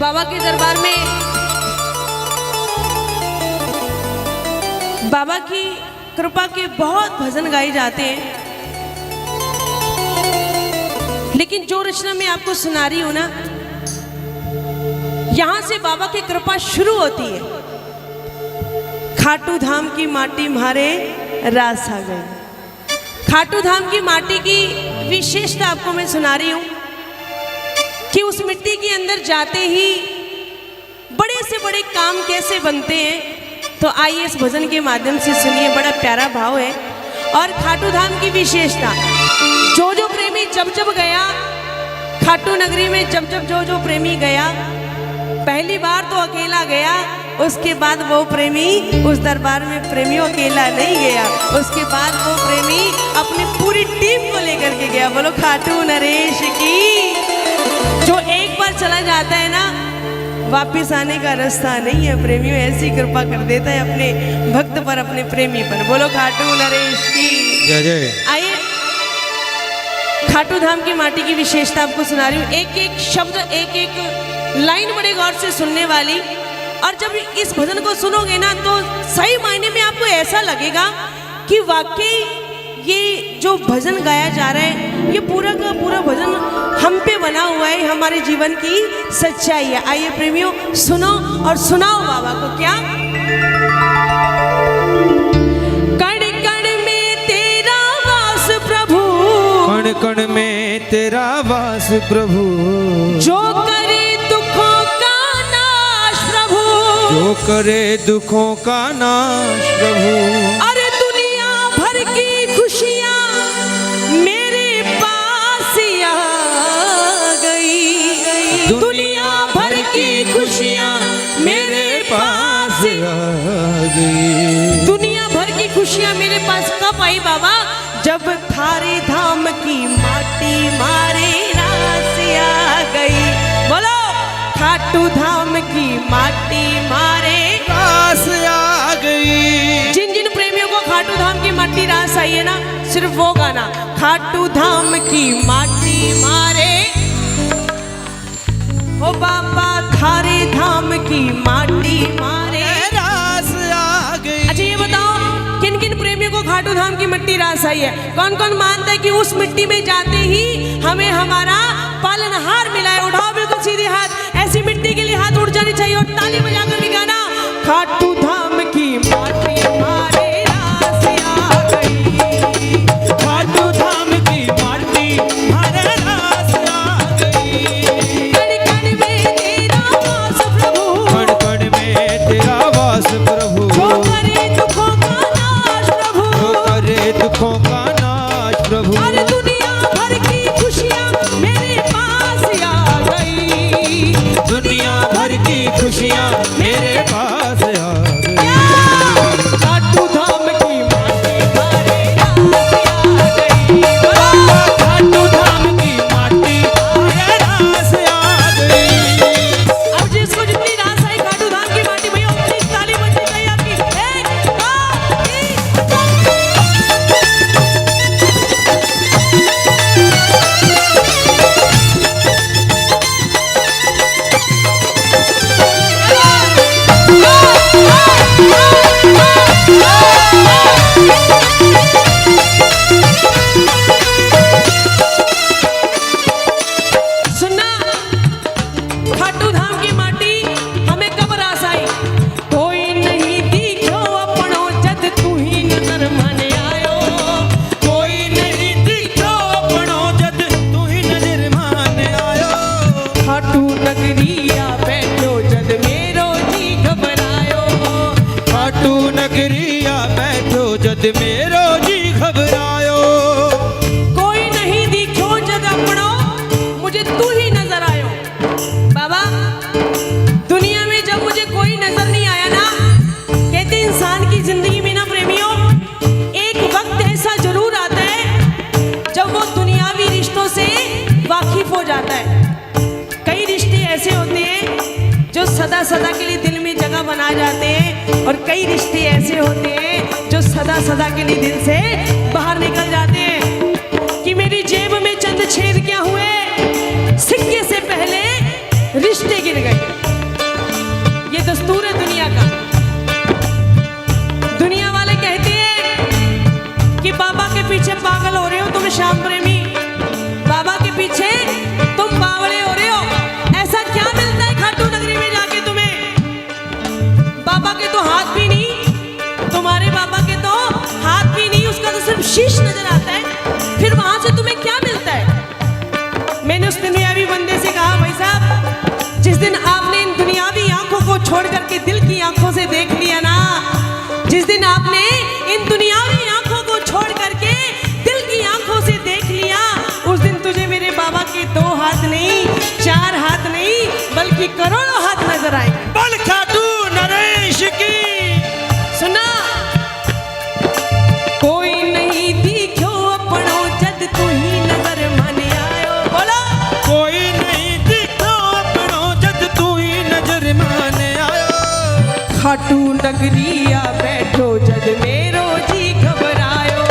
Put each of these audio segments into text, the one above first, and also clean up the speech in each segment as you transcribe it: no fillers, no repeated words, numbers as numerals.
बाबा के दरबार में बाबा की कृपा के बहुत भजन गाए जाते हैं, लेकिन जो रचना मैं आपको सुना रही हूं ना, यहां से बाबा की कृपा शुरू होती है। खाटू धाम की माटी मारे रास आ गई। खाटू धाम की माटी की विशेषता आपको मैं सुना रही हूं कि उस मिट्टी के अंदर जाते ही बड़े से बड़े काम कैसे बनते हैं। तो आइए इस भजन के माध्यम से सुनिए, बड़ा प्यारा भाव है। और खाटू धाम की विशेषता, जो प्रेमी जब गया खाटू नगरी में, जब जो प्रेमी गया, पहली बार तो अकेला गया, उसके बाद वो प्रेमी उस दरबार में प्रेमियों अकेला नहीं गया, उसके बाद वो प्रेमी अपनी पूरी टीम को लेकर के गया। बोलो खाटू नरेश की। जो एक बार चला जाता है ना, वापिस आने का रास्ता नहीं है। प्रेमियों ऐसी कृपा कर देता है अपने भक्त पर, अपने प्रेमी पर। बोलो खाटू नरेश की जय जय। आइए खाटू धाम की माटी की विशेषता आपको सुना रही हूँ, एक एक शब्द, एक एक लाइन बड़े गौर से सुनने वाली। और जब इस भजन को सुनोगे ना, तो सही मायने में आपको ऐसा लगेगा कि वाकई ये जो भजन गाया जा रहा है, ये पूरा का पूरा भजन हम पे बना हुआ है, हमारे जीवन की सच्चाई है। आइए प्रेमियों सुनो और सुनाओ बाबा को। क्या कण कण में तेरा वास प्रभु, कण कण में तेरा वास प्रभु, जो करे दुखों का नाश प्रभु, जो करे दुखों का नाश प्रभु। अरे दुनिया भर की खुशियाँ मेरे पास आ गई, दुनिया भर की खुशियाँ मेरे पास आ गई। दुनिया भर की खुशियाँ मेरे पास कब आई बाबा? जब थारे धाम की माटी मारे रास आ गई। बोलो खाटू धाम की माटी मारे रास आ गई। जिन जिन प्रेमियों को खाटू धाम की माटी रास आई है ना, सिर्फ वो गाना, खाटू धाम की माटी मारे, ओ बाबा थारे धाम की माटी मारे रास आ गई। अच्छा ये बताओ, किन किन प्रेमियों को खाटू धाम की मिट्टी रास आई है? कौन कौन मानता है कि उस मिट्टी में जाते ही हमें हमारा पालनहार मिला है? उठाओ बिल्कुल सीधे हाथ, ऐसी मिट्टी के लिए हाथ उठ जानी चाहिए और ताली बजाकर भी गाना, खाटू धाम की माटी मारे रास आ गई, खाटू धाम की माटी मारे रास आ गई। कण कण में तेरा वास प्रभु, कण कण में तेरा वास प्रभु, जो करे दुखों का नाश प्रभु, जो करे दुखों का नाश प्रभु। अरे दुनिया भर की खुशियाँ मेरे पास आ गई, दुनिया भर की खुशियाँ मेरे पास आ गई। खाटू धाम की माटी मारे रास आ गई। खाटू धाम की माटी मारे रास आ गई। अब जिसको जितनी रास आई खाटू धाम की माटी, भैया अपनी ताली बजनी चाहिए आपकी। एक, दो, सुनना, खाटू धाम की माटी हमें कब रास आई? कोई नहीं दिखो अपनो जद तू ही नजर माने आयो, कोई नहीं दिखो अपनो जद तू ही नजर माने आयो। खाटू नगरिया बैठो जद मेरो जी घबरायो, खाटू नगरिया बैठो जद मेरो जी घबरायो। कोई नहीं दिखो जद अपनो मुझे तू ही नजर आयो। बाबा दुनिया में जब मुझे कोई नजर नहीं आया ना, कहते इंसान की जिंदगी में ना प्रेमियों, एक वक्त ऐसा जरूर आता है जब वो दुनियावी रिश्तों से वाकिफ हो जाता है। कई रिश्ते ऐसे होते हैं जो सदा सदा के लिए दिल में जगह बना जाते हैं, और कई रिश्ते ऐसे होते हैं जो सदा सदा के लिए दिल से बाहर निकल जाते हैं। कि मेरी जेब में चंद छेद क्या हुए, सिक्के से पहले रिश्ते गिर गई। ये दस्तूर है दुनिया का। दुनिया वाले कहते हैं कि बाबा के पीछे पागल हो रहे हो तुम श्याम प्रेमी, बाबा के पीछे तुम बावड़े हो रहे हो। ऐसा क्या मिलता है खाटू नगरी में जाके तुम्हें? बाबा के तो हाथ भी नहीं, तुम्हारे बाबा के तो हाथ भी नहीं, उसका तो सिर्फ शीश नजर आता है। फिर वहां से तुम्हें क्या मिलता है? मैंने उस दुनियावी बंदे से कहा, भाई साहब जिस दिन आपने इन दुनियावी आंखों को छोड़ करके दिल की आंखों से देख लिया ना, जिस दिन आपने इन दुनियावी आंखों को छोड़ करके दिल की आंखों से देख लिया, उस दिन तुझे मेरे बाबा के 2 हाथ नहीं, 4 हाथ नहीं, बल्कि करोड़ों हाथ नजर आएंगे। बल खाटू नरेश की सुना, कोई नहीं दिखो अपनो जद तू ही नजर माने आयो। बोलो, कोई नहीं दिखो अपनो जद तू ही नजर माने आयो। खाटू नगरिया बैठो जद मेरो जी घबरायो।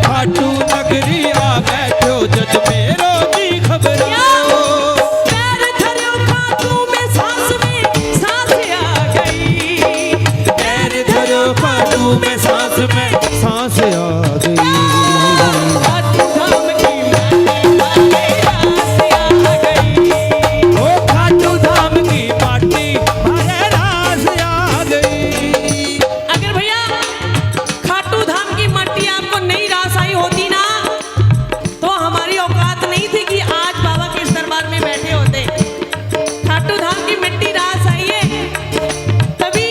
खाटू नगरी आ बैठो जद मेरो जी घबरायो। पैर धरो खाटू में सांस आ गई। पैर धरो खाटू में सांस आ गई। खाटू धाम की माटी रास आ गई। ओ खाटू धाम की माटी मारे रास आ गई। अगर भैया खाटू धाम की मट्टी आपको नहीं रास आई होती ना, तो हमारी औकात नहीं थी कि आज बाबा के इस दरबार में बैठे होते। खाटू धाम की मिट्टी रास आई है, तभी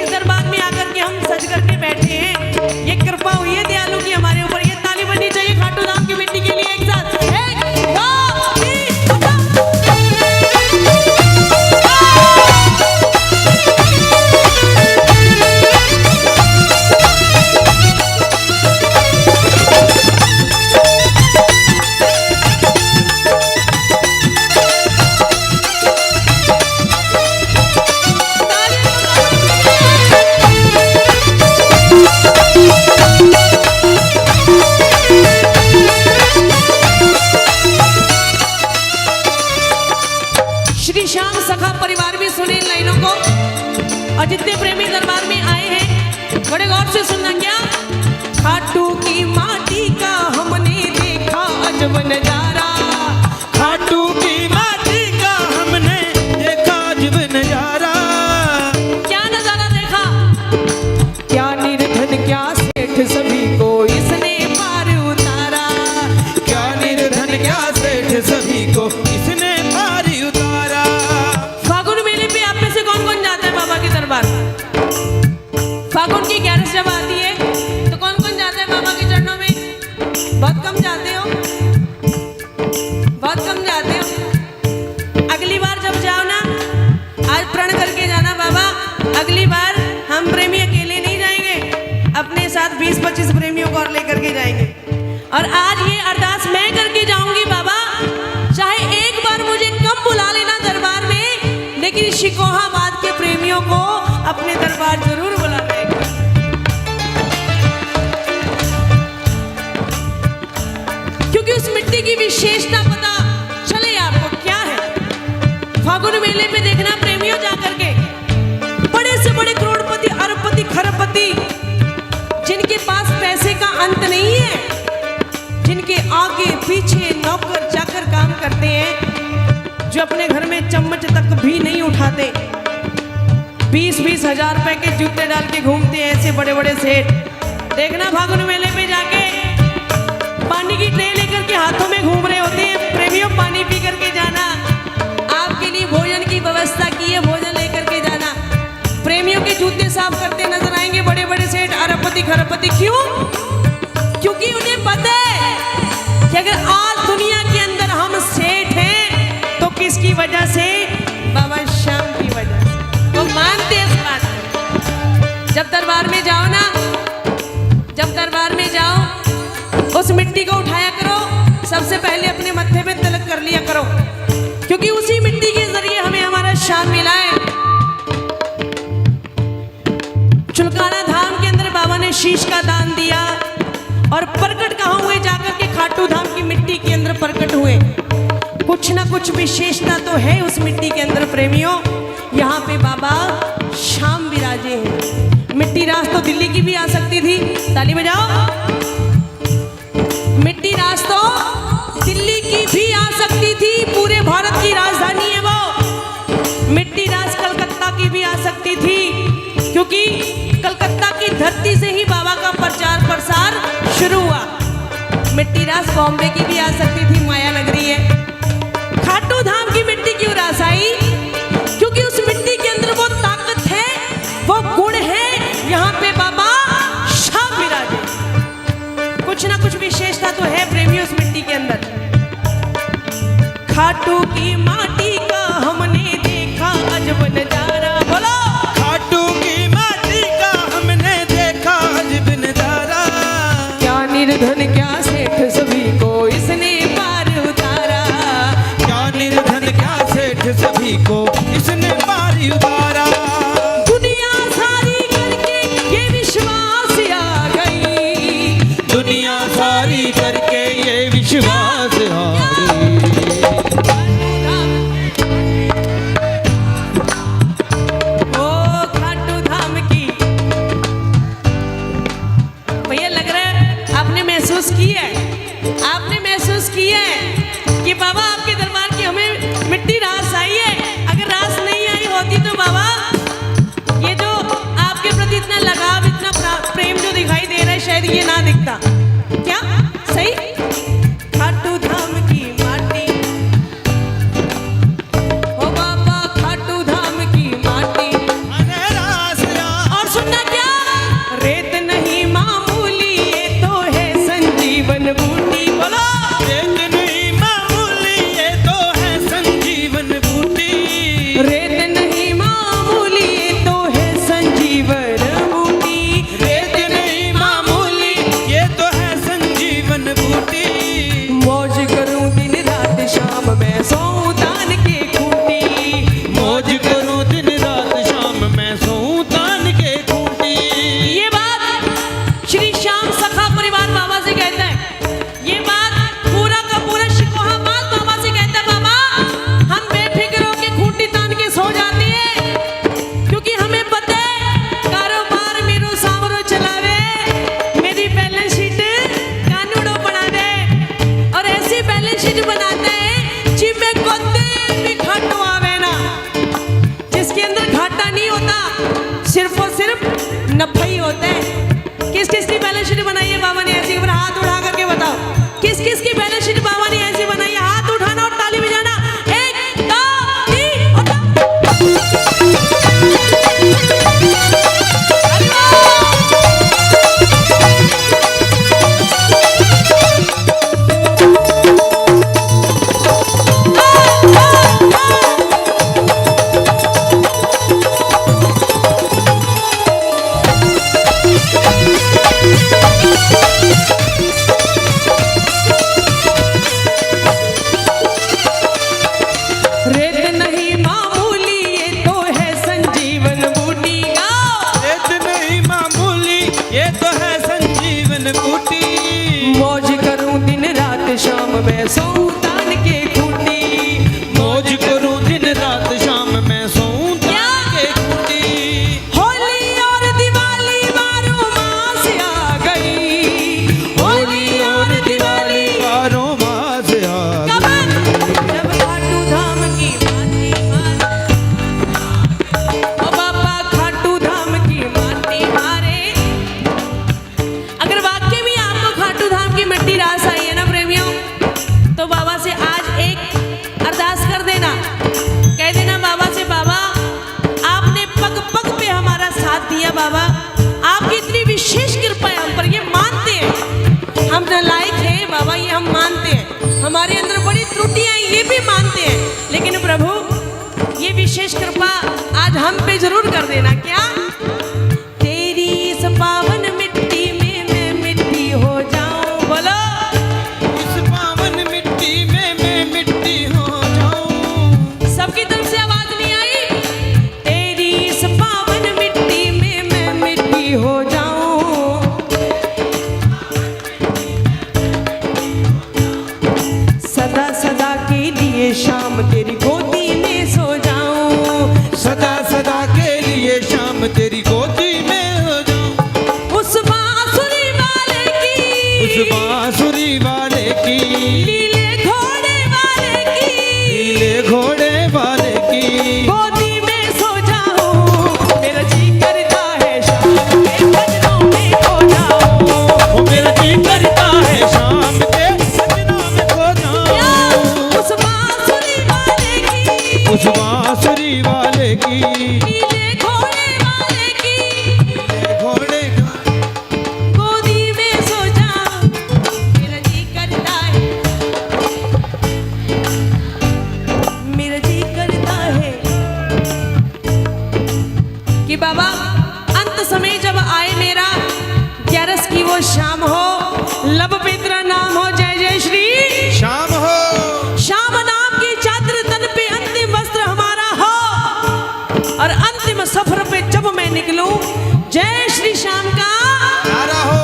इस दरबार में आकर के हम सज करके बैठे हैं। ये कृपा हुई है दयालु की हमारे ऊपर। ये ताली बननी चाहिए खाटू धाम की मिट्टी के लिए। एक साथ 1 2 श्री श्याम सखा परिवार भी सुने इन लाइनों को, और जितने प्रेमी दरबार में आए हैं बड़े गौर से सुनना। क्या खाटू की माटी का हमने देखा अजब नजारा। खाटू की माटी का हमने देखा अजब नजारा। क्या नजारा देखा? क्या निर्धन क्या सेठ सभी को इसने पार उतारा। क्या निर्धन क्या सेठ सभी को इसने पार उतारा। फागुन मेले पे आप में से कौन कौन जाता है बाबा के दरबार? फागुन की 11 जब आती है तो कौन कौन जाता है बाबा के चरणों में? बहुत कम जाते हो, बहुत कम जाते हो। अगली बार जब जाओ ना, आज प्रण करके जाना, बाबा अगली बार हम प्रेमी अकेले नहीं जाएंगे, अपने साथ 20-25 प्रेमियों को और लेकर के जाएंगे। और आज ये अरदास मैं करके जाऊंगी, बाबा चाहे एक बार मुझे कम बुला लेना दरबार में, लेकिन शिकोहाबाद के प्रेमियों को अपने दरबार जरूर बुलाना है। क्योंकि उस मिट्टी की विशेषता पता चले आपको क्या है। फागुन मेले पे देखना प्रेमियों जाकर के, बड़े से बड़े करोड़पति, अरबपति, खरबपति, जिनके पास पैसे का अंत नहीं है, जिनके आगे पीछे नौकर जाकर काम करते हैं, जो अपने घर में चम्मच तक भी नहीं उठाते, 20-20 हजार रुपए के जूते डाल के घूमते हैं ऐसे बड़े बड़े सेठ। देखना फागुन मेले पे जाके पानी की ट्रे लेकर के हाथों में घूम रहे होते हैं। प्रेमियों पानी पी करके जाना, आपके लिए भोजन की व्यवस्था की है, भोजन लेकर के जाना। प्रेमियों के जूते साफ करते नजर आएंगे बड़े बड़े सेठ, अरबपति, खरबपति। क्यों? क्योंकि उन्हें पता है कि अगर आज दुनिया के अंदर हम सेठ हैं तो किसकी वजह से? बाबा श्याम की वजह से। वो मानते हैं इस बात को। जब दरबार में जाओ ना, जब दरबार में जाओ, उस मिट्टी को उठाया करो, सबसे पहले अपने मत्थे पे तिलक कर लिया करो, क्योंकि उसी मिट्टी के जरिए हमें हमारा श्याम मिला है। चुलकाना धाम के अंदर बाबा ने शीश का दान दिया, और प्रकट कहाँ हुए? जाकर के खाटू धाम की मिट्टी के अंदर प्रकट हुए। कुछ कुछ ना कुछ विशेषता तो है उस मिट्टी के अंदर प्रेमियों। यहाँ पे बाबा शाम विराजे हैं। मिट्टी रास तो दिल्ली की भी आ सकती थी, ताली बजाओ। मिट्टी रास तो दिल्ली की भी आ सकती थी, पूरे भारत की राजधानी है वो। मिट्टी रास कलकत्ता की भी आ सकती थी, क्योंकि कलकत्ता की धरती से ही बाबा का प्रचार प्रसार शुरू हुआ। मिट्टी रास बॉम्बे की भी आ सकती थी, माया नगरी है। खाटू धाम की मिट्टी क्यों रास आई? क्योंकि उस मिट्टी के अंदर वो ताकत है, वो गुण है। यहाँ पे बाबा शाम विराजे। कुछ ना कुछ विशेषता तो है प्रेमियों उस मिट्टी के अंदर। खाटू की माटी का हमने देखा अजब नजारा। बोलो, खाटू की माटी का हमने देखा अजब नजारा। क्या निर्धन क्या सेठ सभी को इसने पार उतारा। क्या निर्धन क्या सेठ सभी को इसने पारी उतारा। दुनिया सारी करके ये विश्वास आ गई। दुनिया सारी करके ये विश्वास आ गई। ओ खाटू धाम की भैया, लग रहा है आपने महसूस की है, आपने महसूस की है कि बाबा आपके दरबार की हमें मिट्टी रास आई है। अगर रास नहीं आई होती तो बाबा ये जो आपके प्रति इतना लगाव, इतना प्रेम जो दिखाई दे रहा है, शायद ये ना दिखता। क्या सही? खाटू धाम की माटी, ओ बाबा खाटू धाम की माटी। अरे रास रास। और सुनना क्या, रेत नहीं मामूली ये तो है संजीवन बूटी। बोलो, रेत नहीं मामूली ये तो है संजीवन बूटी। रेत नहीं मामूली ये तो है संजीवन बूटी। रेत नहीं मामूली ये तो है संजीवन बूटी। मौज करूं दिन रात शाम मैं सोऊं तान के खूंटी। मौज करूं दिन रात शाम मैं सोऊं तान के खूंटी। ये बात श्री श्याम सखा परिवार बाबा से कहता है। ये बात पूरा का पूरा शिकोहाबाद बाबा से कहता है। बाबा हम बेफिक्र होके खूंटी तान के सो जाते हैं, क्योंकि हमें पता है कारोबार मेरो सावरो चलावे, मेरी बैलेंस शीट कानूनों बना दे। और ऐसी बैलेंस शीट बनाता है जिसमें कोते भी खाटू आवे ना, जिसके अंदर घाटा नहीं होता, सिर्फ और सिर्फ नफा ही होता है। किस किस की बैलेंस शीट बनाई है बाबा ने ऐसी? हाथ उठा करके बताओ, किस किस की बैलेंस शीट बाबा ने ऐसी बनाई है? हाथ उठाना और ताली बजाना। एक, दो, तीन, और अरे रेत नहीं मामूली ये तो है संजीवन बूटी। गाओ, रेत नहीं मामूली ये तो है संजीवन बूटी। मौज करूं दिन रात शाम मैं सोऊं तान के खूंटी। मौज करूं दिन रात शाम मैं सोऊं तान के खूंटी। होली और दिवाली बारों मास आ गई। होली और दिवाली बारों मास आ कब? जब खाटू धाम की माटी मारे। ओ बाबा खाटू धाम की माटी मारे। अगर वाकई में आपको खाटू धाम की मिट्टी रास आई है ना प्रेमियों, तो बाबा से आज एक अरदास कर देना। कह देना बाबा से, बाबा आपने पग पग पे हमारा साथ दिया। बाबा आपकी इतनी विशेष कृपा है हम पर, ये मानते हैं हम नालायक हैं बाबा, ये हम मानते हैं। हमारे अंदर बड़ी त्रुटियां हैं, ये भी मानते हैं। लेकिन प्रभु ये विशेष कृपा आज हम पे जरूर कर देना। क्या? तेरी इस पावन मिट्टी में मैं मिट्टी हो जाऊं। बोलो, इस पावन मिट्टी में मैं मिट्टी हो जाऊं। सबकी तरफ से आवाज नहीं आई? तेरी इस पावन मिट्टी में मैं मिट्टी हो जाऊं। सदा सदा के लिए सदा सदा के लिए शाम तेरी गोदी में हो जाऊं। उस बांसुरी वाले की, उस बांसुरी वाले की, लीले घोड़े वाले की, नीले घोड़े वाले की गोदी में सो जाऊं। मेरा जी करता है शाम के भजनों में खो जाऊं। ओ मेरा जी करता है शाम के सजनों में खो जाऊं। उस बांसुरी वाले की, उस बांसुरी वाले की, नीले घोड़े वाले की, नीले घोड़े का गोदी में सो जाऊं। मेरा जी करता है, मेरा जी करता है कि बाबा अंत समय जब आए मेरा, 11 की वो शाम हो, लब पे तेरा नाम हो, जय जय श्री शाम हो। श्याम नाम की चादर तन पे, अंतिम वस्त्र हमारा हो, और अंतिम सफर पे जब मैं निकलूं, जय श्री श्याम का नारा हो,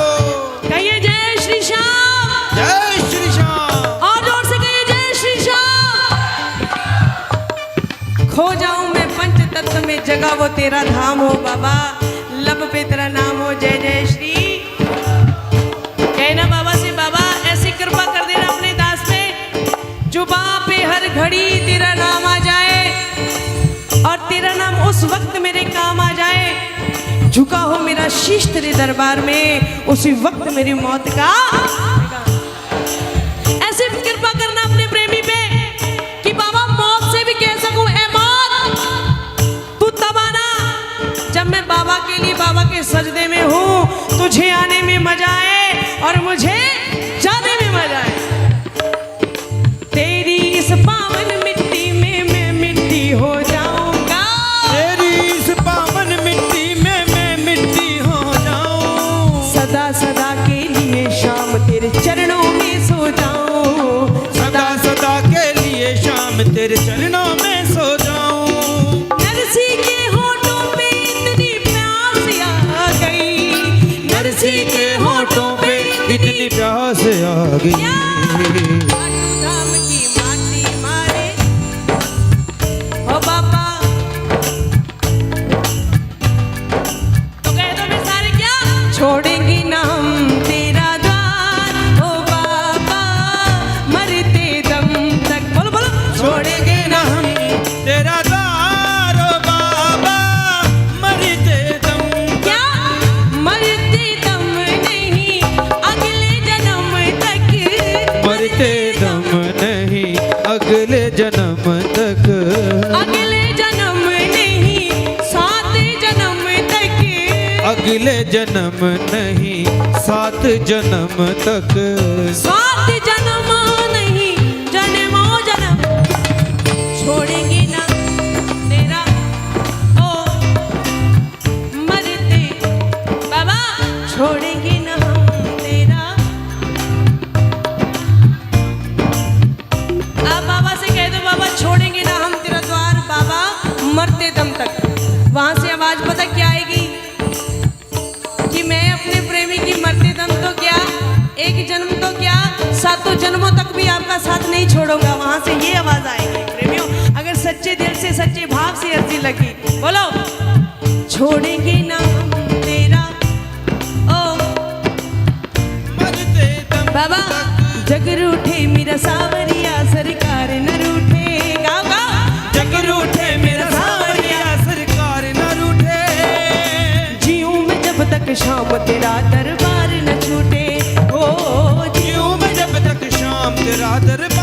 कहिए जय श्री श्याम, जय श्री श्याम। और जोर से कहिए जय श्री श्याम। खो जाऊं मैं पंच तत्व में, जगह वो तेरा धाम हो बाबा, लब पे तेरा नाम हो, जय जय श्री। कहना बाबा से, बाबा ऐसी कृपा कर देना अपने दास पे, जुबां पे हर घड़ी तेरा नाम आ जाए, और तेरा नाम उस वक्त मेरे काम आ जाए, झुका हो मेरा शीश तेरे दरबार में, उसी वक्त मेरी मौत का। ऐसे कृपा करना अपने प्रेमी पे कि बाबा मौत से भी कह सकूं, ए मौत तू तब आना जब मैं बाबा के लिए बाबा के सजदे में हूं, तुझे आने में मजा आए और मुझे जाने में मजा आए। तेरी इस पावन मिट्टी में मैं मिट्टी हो जाऊंगा, तेरी इस पावन मिट्टी में मैं मिट्टी हो जाऊं। सदा सदा के लिए शाम तेरे चरणों में सो जाऊं, सदा सदा के लिए शाम तेरे चरणों में सो जाऊं। नरसी के होठों पे इतनी प्यास आ गई, नरसी के होठों पे इतनी प्यास आ गई। खाटू धाम की माटी मारे ओ बाबा, तो कह दो मैं सारे क्या छोड़ेंगे ना हम तेरा द्वार, ओ बाबा मरते दम तक, बोलो बोलो, छोड़ेंगे ना हम तेरा द्वार ओ बाबा, मरते दम क्या, मरते दम नहीं अगले जन्म तक, मरते दम नहीं अगले जन्म तक, अगले जन्म नहीं 7 जन्म तक, अगले जन्म नहीं 7 जन्म तक। 7 जन्म नहीं जन्मों जन्म, छोड़ेंगे ना तेरा ओ मरते बाबा, छोड़ेंगे ना हम तेरा। आप बाबा से कह दो, बाबा छोड़ेंगे ना हम तेरा द्वार बाबा, मरते दम तक। वहां से आवाज पता क्या आएगी कि मैं अपने प्रेमी की मरते दम तो क्या, एक जन्म तो क्या, 7 जन्मों तक भी आपका साथ नहीं छोड़ूंगा। वहां से ये आवाज आएगी प्रेमियों, अगर सच्चे दिल से सच्चे भाव से अर्जी लगी, बोलो छोड़ेंगे ना हम तेरा ओ मरते दम बाबा, जग रूठे मेरा सावरिया सरकार न रूठे, गाओ गाओ, जग रूठे मेरा सावरिया सरकार न रूठे। जीऊं मैं जब तक शाम तेरा दरबार न छूटे, ओ जीऊं मैं जब तक शाम तेरा दरबार